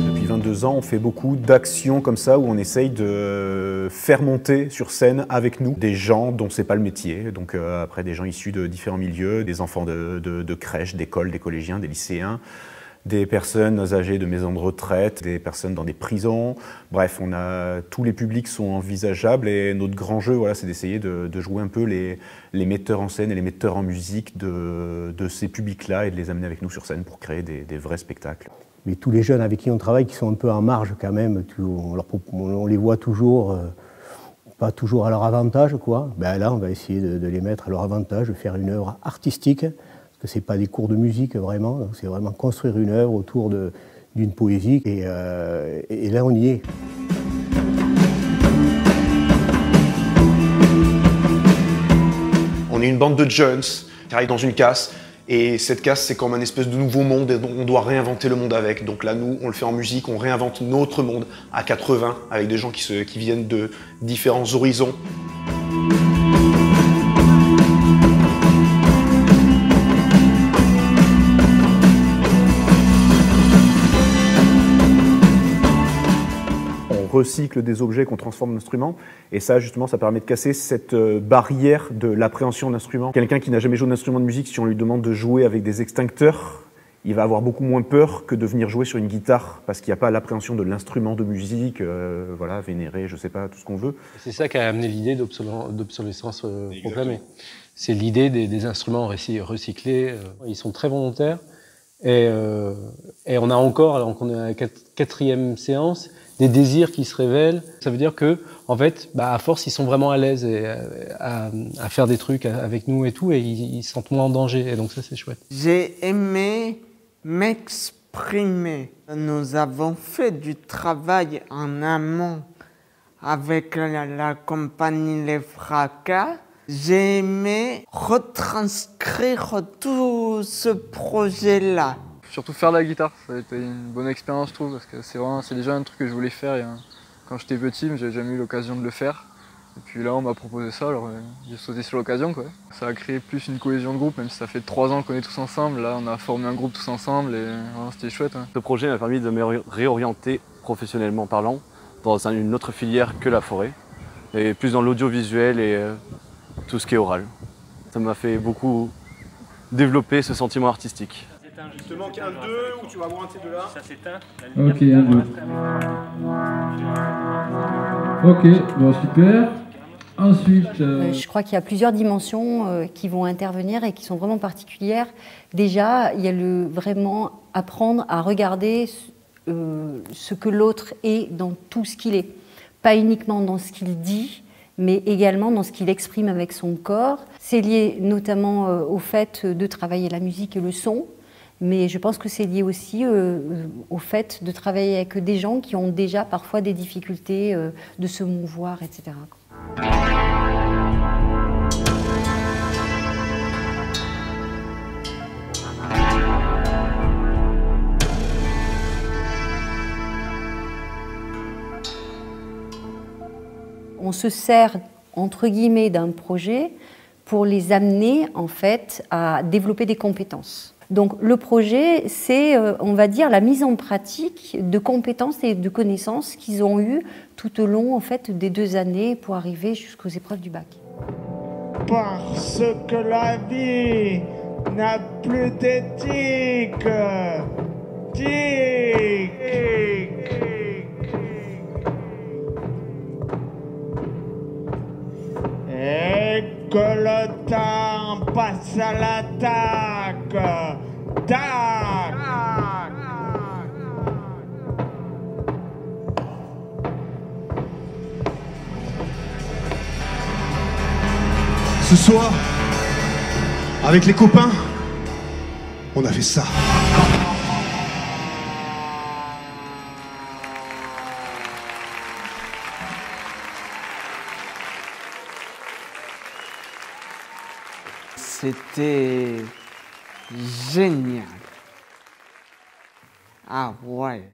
Depuis 22 ans, on fait beaucoup d'actions comme ça où on essaye de faire monter sur scène avec nous des gens dont c'est pas le métier. Donc après des gens issus de différents milieux, des enfants de crèches, d'écoles, des collégiens, des lycéens, des personnes âgées de maisons de retraite, des personnes dans des prisons. Bref, tous les publics sont envisageables et notre grand jeu, voilà, c'est d'essayer de jouer un peu les metteurs en scène et les metteurs en musique de ces publics-là et de les amener avec nous sur scène pour créer des vrais spectacles. Mais tous les jeunes avec qui on travaille, qui sont un peu en marge quand même, on les voit toujours, pas toujours à leur avantage, quoi. Ben là, on va essayer de les mettre à leur avantage, de faire une œuvre artistique. Parce que ce n'est pas des cours de musique vraiment, c'est vraiment construire une œuvre autour d'une poésie et là on y est. On est une bande de jeunes qui arrivent dans une casse et cette casse c'est comme un espèce de nouveau monde et on doit réinventer le monde avec. Donc là nous on le fait en musique, on réinvente notre monde à 80 avec des gens qui viennent de différents horizons. On recycle des objets qu'on transforme en instruments et ça justement ça permet de casser cette barrière de l'appréhension d'instruments. Quelqu'un qui n'a jamais joué d'instrument de musique, si on lui demande de jouer avec des extincteurs, il va avoir beaucoup moins peur que de venir jouer sur une guitare parce qu'il n'y a pas l'appréhension de l'instrument de musique, voilà, vénéré, je sais pas, tout ce qu'on veut. C'est ça qui a amené l'idée d'obsolescence programmée. C'est l'idée des instruments recyclés. Ils sont très volontaires et on a encore, alors qu'on est à la quatrième séance, des désirs qui se révèlent. Ça veut dire que, en fait, à force, ils sont vraiment à l'aise à faire des trucs avec nous et tout, et ils se sentent moins en danger. Et donc ça, c'est chouette. J'ai aimé m'exprimer. Nous avons fait du travail en amont avec la compagnie Les Fracas. J'ai aimé retranscrire tout ce projet-là. Surtout faire de la guitare, ça a été une bonne expérience je trouve, parce que c'est déjà un truc que je voulais faire quand j'étais petit, mais j'avais jamais eu l'occasion de le faire. Et puis là on m'a proposé ça, alors j'ai sauté sur l'occasion quoi. Ça a créé plus une cohésion de groupe, même si ça fait 3 ans qu'on est tous ensemble, là on a formé un groupe tous ensemble et voilà, c'était chouette. Hein. Ce projet m'a permis de me réorienter professionnellement parlant dans une autre filière que la forêt, et plus dans l'audiovisuel et tout ce qui est oral. Ça m'a fait beaucoup développer ce sentiment artistique. Il te manque un 2 ou tu vas avoir un de ces deux-là. Ça s'éteint. Ok, un 2. Ok, bon super. Ensuite... Je crois qu'il y a plusieurs dimensions qui vont intervenir et qui sont vraiment particulières. Déjà, il y a vraiment apprendre à regarder ce que l'autre est dans tout ce qu'il est. Pas uniquement dans ce qu'il dit, mais également dans ce qu'il exprime avec son corps. C'est lié notamment au fait de travailler la musique et le son, mais je pense que c'est lié aussi au fait de travailler avec des gens qui ont déjà parfois des difficultés de se mouvoir, etc. On se sert, entre guillemets, d'un projet pour les amener, en fait, à développer des compétences. Donc, le projet, c'est, on va dire, la mise en pratique de compétences et de connaissances qu'ils ont eues tout au long, en fait, des 2 années pour arriver jusqu'aux épreuves du bac. Parce que la vie n'a plus d'éthique. Et que le temps passe à l'attaque. Ce soir, avec les copains, on a fait ça. C'était génial. Ah ouais.